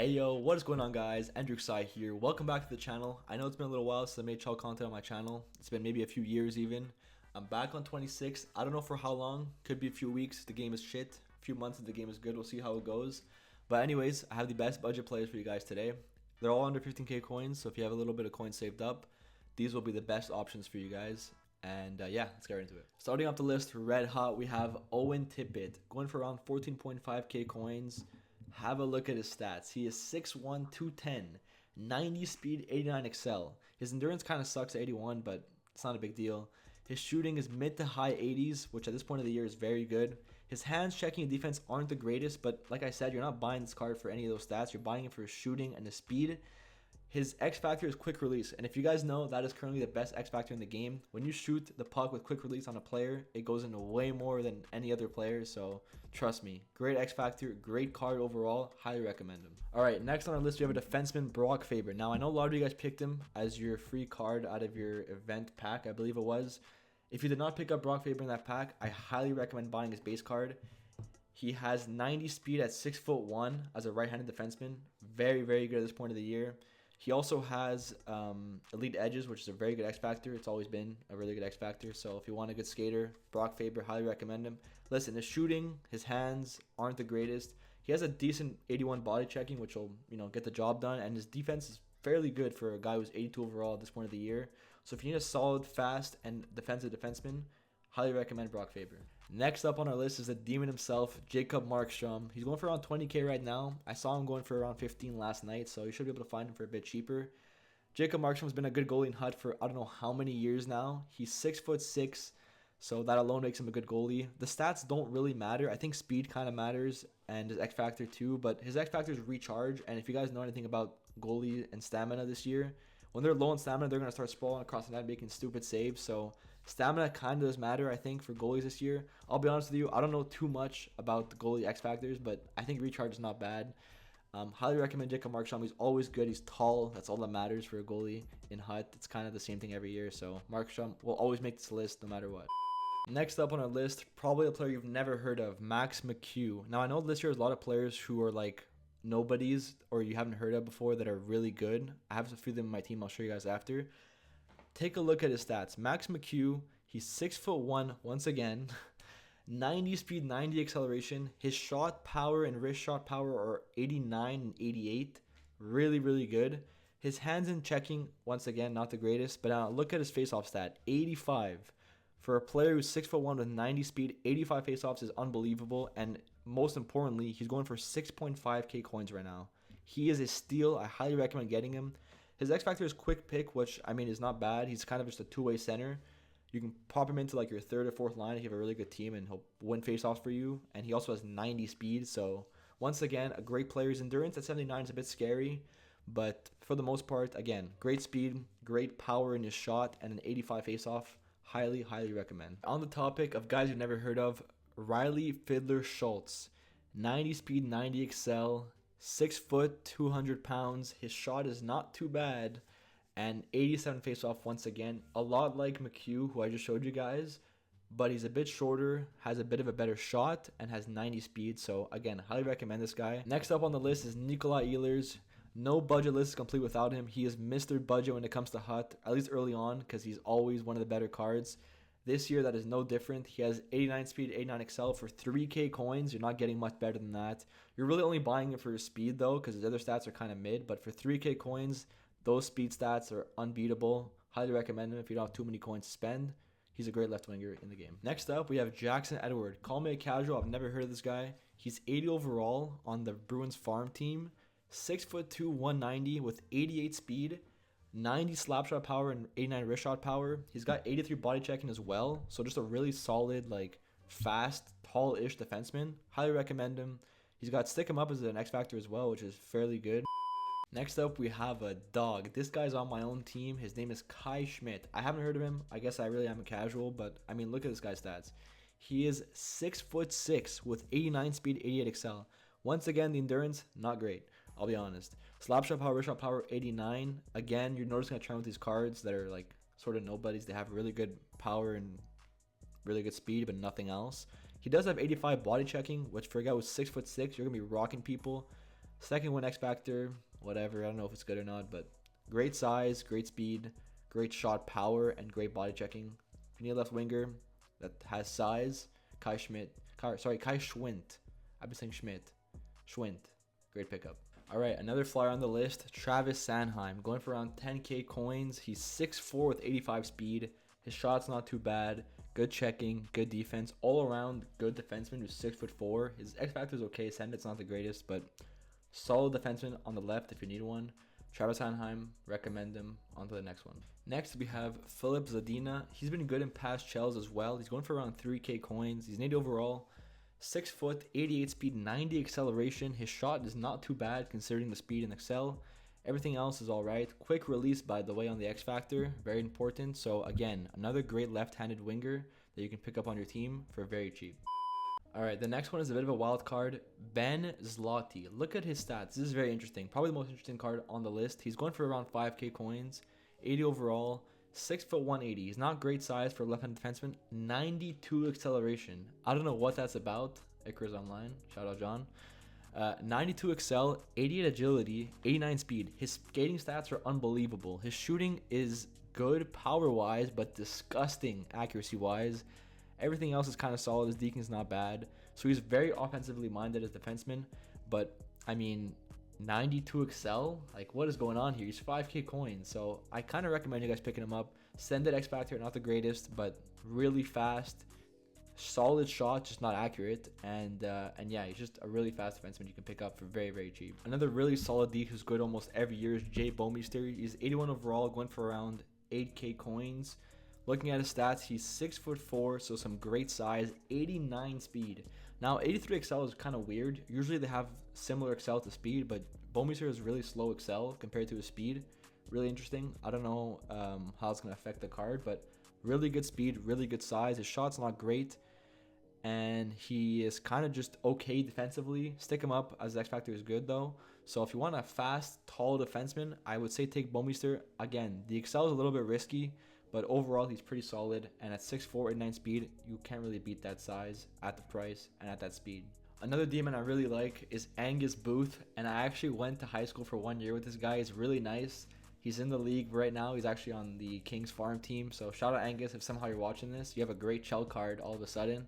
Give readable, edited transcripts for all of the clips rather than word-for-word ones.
Hey yo, what is going on guys? Andrew Sai here. Welcome back to the channel. I know it's been a little while since I made child content on my channel. It's been maybe a few years even. I'm back on 26. I don't know for how long. Could be a few weeks. The game is shit. A few months if the game is good. We'll see how it goes. But anyways, I have the best budget players for you guys today. They're all under 15k coins, so if you have a little bit of coins saved up, these will be the best options for you guys. And yeah, let's get right into it. Starting off the list, red hot, we have Owen Tippett going for around 14.5k coins. Have a look at his stats. He is 6'1", 210, 90 speed, 89 excel. His endurance kind of sucks at 81, but it's not a big deal. His shooting is mid to high 80s, which at this point of the year is very good. His hands, checking, and defense aren't the greatest, but like I said, you're not buying this card for any of those stats. You're buying it for his shooting and his speed. His X factor is quick release, and if you guys know, that is currently the best X factor in the game. When you shoot the puck with quick release on a player, it goes into way more than any other player, so trust me. Great X factor, great card overall, highly recommend him. Alright, next on our list we have a defenseman, Brock Faber. Now I know a lot of you guys picked him as your free card out of your event pack, I believe it was. If you did not pick up Brock Faber in that pack, I highly recommend buying his base card. He has 90 speed at 6'1" as a right-handed defenseman. Very, very good at this point of the year. He also has elite edges, which is a very good X factor. It's always been a really good X factor. So if you want a good skater, Brock Faber, highly recommend him. Listen, his shooting, his hands aren't the greatest. He has a decent 81 body checking, which will get the job done. And his defense is fairly good for a guy who's 82 overall at this point of the year. So if you need a solid, fast, and defensive defenseman, highly recommend Brock Faber. Next up on our list is the demon himself, Jacob Markstrom. He's going for around 20k right now. I saw him going for around 15 last night, so you should be able to find him for a bit cheaper. Jacob Markstrom has been a good goalie in HUT for I don't know how many years now. He's 6'6", so that alone makes him a good goalie. The stats don't really matter. I think speed kind of matters and his X factor too, but his X factor is recharge, and if you guys know anything about goalie and stamina this year, when they're low on stamina, they're going to start sprawling across the net, making stupid saves. So stamina kind of does matter, I think, for goalies this year. I'll be honest with you, I don't know too much about the goalie X factors, but I think recharge is not bad. Highly recommend Jacob Markstrom. He's always good. He's tall. That's all that matters for a goalie in HUT. It's kind of the same thing every year. So Markstrom will always make this list no matter what. Next up on our list, probably a player you've never heard of, Max McHugh. Now, I know this year there's a lot of players who are like nobodies or you haven't heard of before that are really good. I have a few of them in my team. I'll show you guys after. Take a look at his stats. Max McHugh, he's 6'1", once again, 90 speed, 90 acceleration. His shot power and wrist shot power are 89 and 88. Really, really good. His hands in checking, once again, not the greatest. But look at his face-off stat, 85. For a player who's 6'1" with 90 speed, 85 faceoffs is unbelievable. And most importantly, he's going for 6.5k coins right now. He is a steal. I highly recommend getting him. His X factor is quick pick, which I mean is not bad. He's kind of just a two-way center. You can pop him into like your third or fourth line if you have a really good team, and he'll win faceoffs for you. And he also has 90 speed. So once again, a great player. His endurance at 79 is a bit scary, but for the most part, again, great speed, great power in his shot, and an 85 faceoff. Highly, highly recommend. On the topic of guys you've never heard of, Riley Fiddler Schultz. 90 speed, 90 excel, 6 foot, 200 pounds. His shot is not too bad. And 87 face-off once again. A lot like McHugh, who I just showed you guys. But he's a bit shorter, has a bit of a better shot, and has 90 speed. So again, highly recommend this guy. Next up on the list is Nikolai Ehlers. No budget list is complete without him. He is Mr. Budget when it comes to HUT, at least early on, because he's always one of the better cards. This year, that is no different. He has 89 speed, 89 excel for 3k coins. You're not getting much better than that. You're really only buying it for his speed, though, because his other stats are kind of mid. But for 3k coins, those speed stats are unbeatable. Highly recommend him if you don't have too many coins to spend. He's a great left winger in the game. Next up, we have Jackson Edward. Call me a casual. I've never heard of this guy. He's 80 overall on the Bruins farm team. 6'2", 190 with 88 speed, 90 slap shot power, and 89 wrist shot power. He's got 83 body checking as well. So just a really solid, like fast, tall-ish defenseman. Highly recommend him. He's got stick him up as an X factor as well, which is fairly good. Next up, we have a dog. This guy's on my own team. His name is Kai Schmidt. I haven't heard of him. I guess I really am a casual, but I mean, look at this guy's stats. He is 6'6" with 89 speed, 88 excel. Once again, the endurance, not great. I'll be honest. Slap shot power, wrist shot power, 89. Again, you're noticing a trend with these cards that are like sort of nobodies. They have really good power and really good speed, but nothing else. He does have 85 body checking, which for a guy who's 6'6", you're gonna be rocking people. Second win X Factor, whatever. I don't know if it's good or not, but great size, great speed, great shot power, and great body checking. If you need a left winger that has size, Kai Schwint. I've been saying Schmidt. Schwint. Great pickup. All right, another flyer on the list, Travis Sanheim, going for around 10k coins. He's 6'4" with 85 speed. His shot's not too bad. Good checking, good defense, all around good defenseman who's 6'4". His X factor is okay. Send it's not the greatest, but solid defenseman on the left if you need one. Travis Sanheim, recommend him. On to the next one. Next we have Philip Zadina. He's been good in past Chels as well. He's going for around 3k coins. He's an 80 overall. 6 foot, 88 speed, 90 acceleration. His shot is not too bad considering the speed and excel. Everything else is all right. Quick release, by the way, on the X Factor. Very important. So, again, another great left-handed winger that you can pick up on your team for very cheap. All right, the next one is a bit of a wild card. Ben Zloty. Look at his stats. This is very interesting. Probably the most interesting card on the list. He's going for around 5k coins, 80 overall. 6 foot 180. He's not great size for a left-handed defenseman. 92 acceleration. I don't know what that's about. Icarus Online. Shout out John. 92 excel, 88 agility, 89 speed. His skating stats are unbelievable. His shooting is good power-wise, but disgusting accuracy-wise. Everything else is kind of solid. His deking is not bad. So he's very offensively minded as defenseman. But, I mean, 92 excel, like what is going on here? He's 5k coins, so I kind of recommend you guys picking him up. Send it X Factor, not the greatest, but really fast, solid shot, just not accurate, and yeah, he's just a really fast defenseman you can pick up for very, very cheap. Another really solid D who's good almost every year is Jay Bomeister. He's 81 overall, going for around 8k coins. Looking at his stats, he's 6'4", so some great size, 89 speed. Now, 83 excel is kind of weird. Usually they have similar excel to speed, but Bomeister is really slow excel compared to his speed. Really interesting. I don't know how it's going to affect the card, but really good speed, really good size. His shot's not great, and he is kind of just okay defensively. Stick him up as the X Factor is good, though. So if you want a fast, tall defenseman, I would say take Bomeister. Again, the excel is a little bit risky, but overall, he's pretty solid. And at 6'4", 89 speed, you can't really beat that size at the price and at that speed. Another demon I really like is Angus Booth. And I actually went to high school for 1 year with this guy. He's really nice. He's in the league right now. He's actually on the Kings Farm team. So shout out Angus if somehow you're watching this. You have a great Chell card all of a sudden.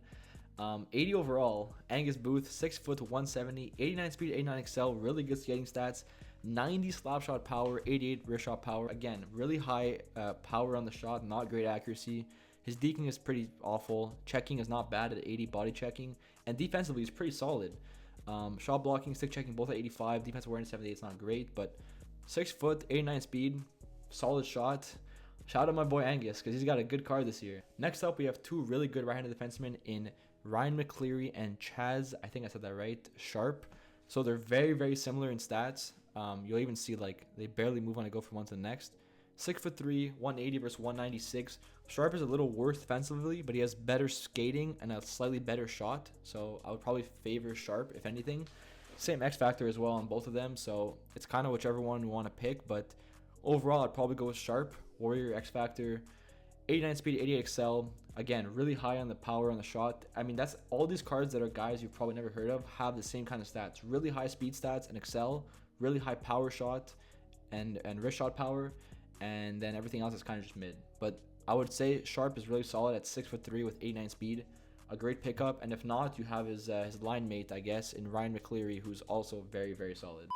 80 overall. Angus Booth, 6 foot 170, 89 speed, 89 excel. Really good skating stats. 90 slap shot power, 88 wrist shot power. Again, really high power on the shot, not great accuracy. His deking is pretty awful. Checking is not bad at 80 body checking. And defensively, he's pretty solid. Shot blocking, stick checking, both at 85. Defensive awareness 78, it's not great. But 6 foot, 89 speed, solid shot. Shout out my boy Angus because he's got a good card this year. Next up, we have two really good right-handed defensemen in Ryan McCleary and Chaz, I think I said that right, Sharp. So they're very, very similar in stats. You'll even see like they barely move when I go from one to the next. 6'3", 180 versus 196. Sharp is a little worse defensively, but he has better skating and a slightly better shot. So I would probably favor Sharp if anything. Same X Factor as well on both of them. So it's kind of whichever one you want to pick. But overall, I'd probably go with Sharp. Warrior X Factor, 89 speed, 88 excel. Again, really high on the power on the shot. I mean, that's all these cards that are guys you've probably never heard of have the same kind of stats. Really high speed stats and excel. Really high power shot and wrist shot power, and then everything else is kind of just mid. But I would say Sharp is really solid at 6'3" with 89 speed, a great pickup. And if not, you have his line mate, I guess, in Ryan McCleary, who's also very, very solid.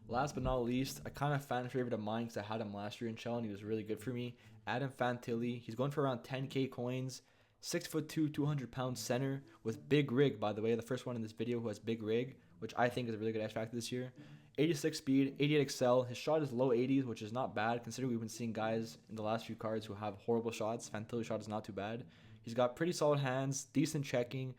Last but not least, a kind of fan favorite of mine because I had him last year in Chell and he was really good for me. Adam Fantilli. He's going for around 10k coins. 6'2", 200-pound center with big rig. By the way, the first one in this video who has big rig, which I think is a really good X Factor this year. 86 speed, 88 excel. His shot is low 80s, which is not bad considering we've been seeing guys in the last few cards who have horrible shots. Fantilli's shot is not too bad. He's got pretty solid hands, decent checking,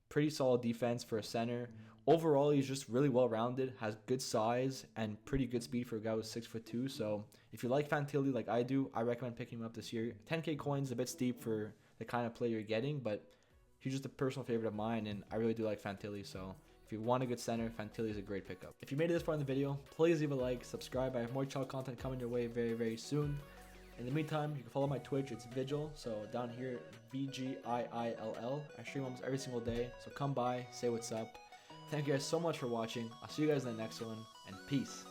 pretty solid defense for a center. Overall, he's just really well-rounded, has good size, and pretty good speed for a guy who's 6'2". So if you like Fantilli like I do, I recommend picking him up this year. 10k coins is a bit steep for the kind of player you're getting, but he's just a personal favorite of mine, and I really do like Fantilli. So if you want a good center, Fantilli is a great pickup. If you made it this far in the video, please leave a like, subscribe. I have more child content coming your way very, very soon. In the meantime, you can follow my Twitch. It's Vigil. So down here, VGIILL. I stream almost every single day. So come by, say what's up. Thank you guys so much for watching. I'll see you guys in the next one, and peace.